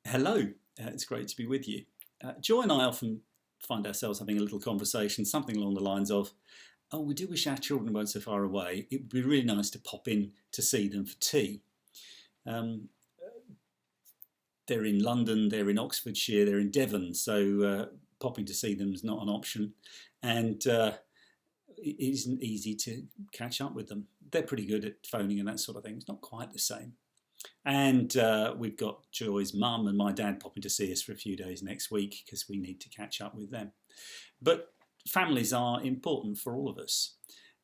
Hello, it's great to be with you. Joy and I often find ourselves having a little conversation, something along the lines of, "Oh, we do wish our children weren't so far away. It would be really nice to pop in to see them for tea." Um, they're in London, they're in Oxfordshire, they're in Devon, so popping to see them is not an option. And it isn't easy to catch up with them. They're pretty good at phoning and that sort of thing. It's not quite the same. And we've got Joy's mum and my dad popping to see us for a few days next week because we need to catch up with them. But families are important for all of us.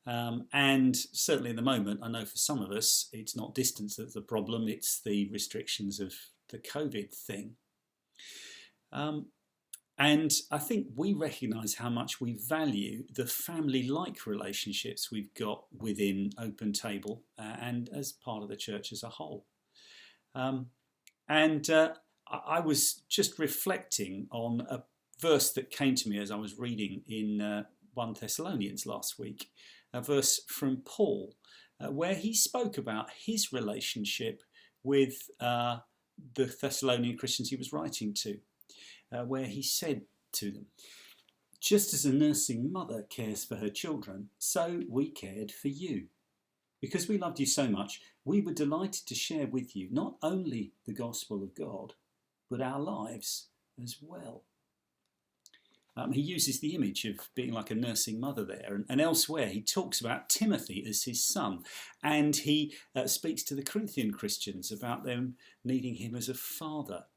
And certainly in the moment, I know for some of us, it's not distance that's the problem, it's the restrictions of the COVID thing. And I think we recognise how much we value the family-like relationships we've got within Open Table and as part of the church as a whole. And I was just reflecting on a verse that came to me as I was reading in 1 Thessalonians last week, a verse from Paul, where he spoke about his relationship with the Thessalonian Christians he was writing to, where he said to them, "Just as a nursing mother cares for her children, so we cared for you. Because we loved you so much, we were delighted to share with you not only the gospel of God, but our lives as well." He uses the image of being like a nursing mother there, and elsewhere he talks about Timothy as his son, and he speaks to the Corinthian Christians about them needing him as a father.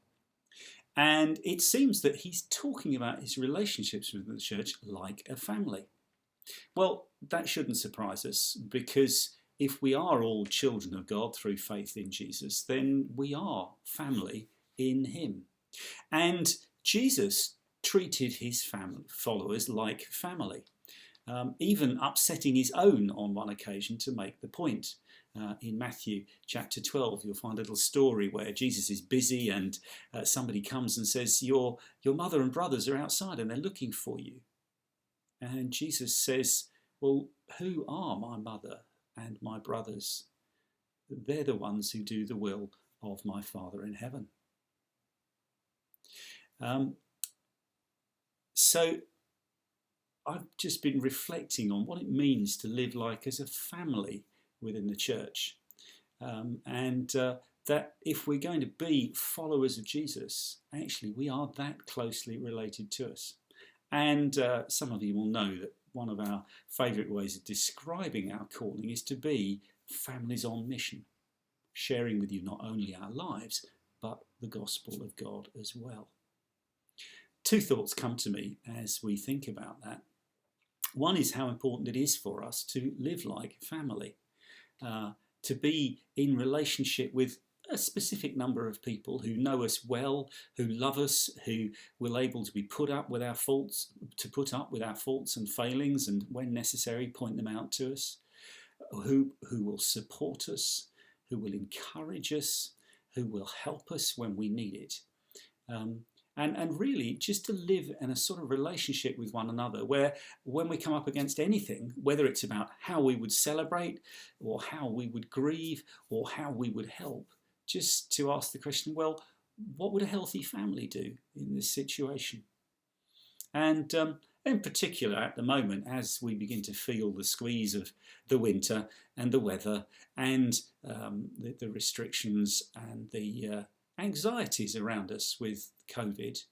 And it seems that he's talking about his relationships with the church like a family. Well, that shouldn't surprise us, because if we are all children of God through faith in Jesus, then we are family in him. And Jesus treated his followers like family, even upsetting his own on one occasion to make the point. In Matthew chapter 12, you'll find a little story where Jesus is busy and somebody comes and says, your mother and brothers are outside and they're looking for you. And Jesus says, "Well, who are my mother and my brothers? They're the ones who do the will of my Father in heaven." So I've just been reflecting on what it means to live like as a family within the church, and that if we're going to be followers of Jesus, actually we are that closely related to us. And some of you will know that one of our favourite ways of describing our calling is to be families on mission, sharing with you not only our lives, but the gospel of God as well. Two thoughts come to me as we think about that. One is how important it is for us to live like family, to be in relationship with a specific number of people who know us well, who love us, who will able to be put up with our faults and failings, and when necessary, point them out to us, who will support us, who will encourage us, who will help us when we need it. And really just to live in a sort of relationship with one another where when we come up against anything, whether it's about how we would celebrate or how we would grieve or how we would help, just to ask the question, well, what would a healthy family do in this situation? And in particular at the moment, as we begin to feel the squeeze of the winter and the weather and the restrictions and the anxieties around us with COVID,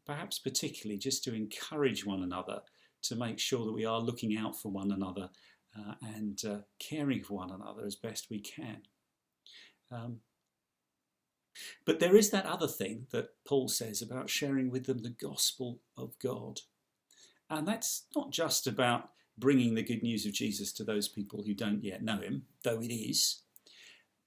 perhaps particularly just to encourage one another to make sure that we are looking out for one another and caring for one another as best we can. But there is that other thing that Paul says about sharing with them the gospel of God. And that's not just about bringing the good news of Jesus to those people who don't yet know him, though it is,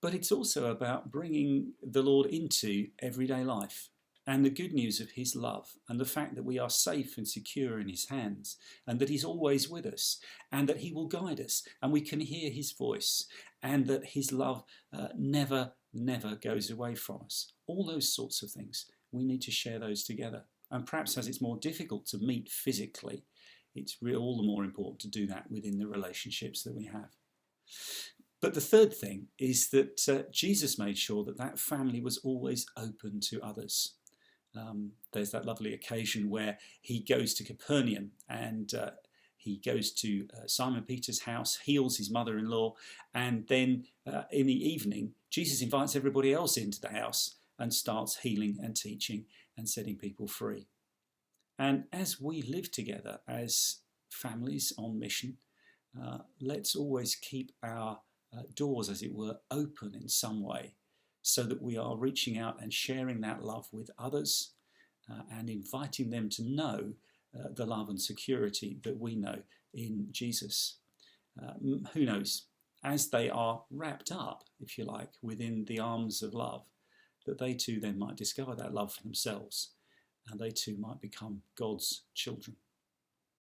but it's also about bringing the Lord into everyday life and the good news of his love and the fact that we are safe and secure in his hands and that he's always with us and that he will guide us and we can hear his voice and that his love never goes away from us. All those sorts of things, we need to share those together. And perhaps as it's more difficult to meet physically, it's all the more important to do that within the relationships that we have. But the third thing is that Jesus made sure that that family was always open to others. There's that lovely occasion where he goes to Capernaum and he goes to Simon Peter's house, heals his mother-in-law, and then in the evening, Jesus invites everybody else into the house and starts healing and teaching and setting people free. And as we live together as families on mission, let's always keep our doors, as it were, open in some way, so that we are reaching out and sharing that love with others and inviting them to know the love and security that we know in Jesus. Who knows, as they are wrapped up, if you like, within the arms of love, that they too then might discover that love for themselves and they too might become God's children.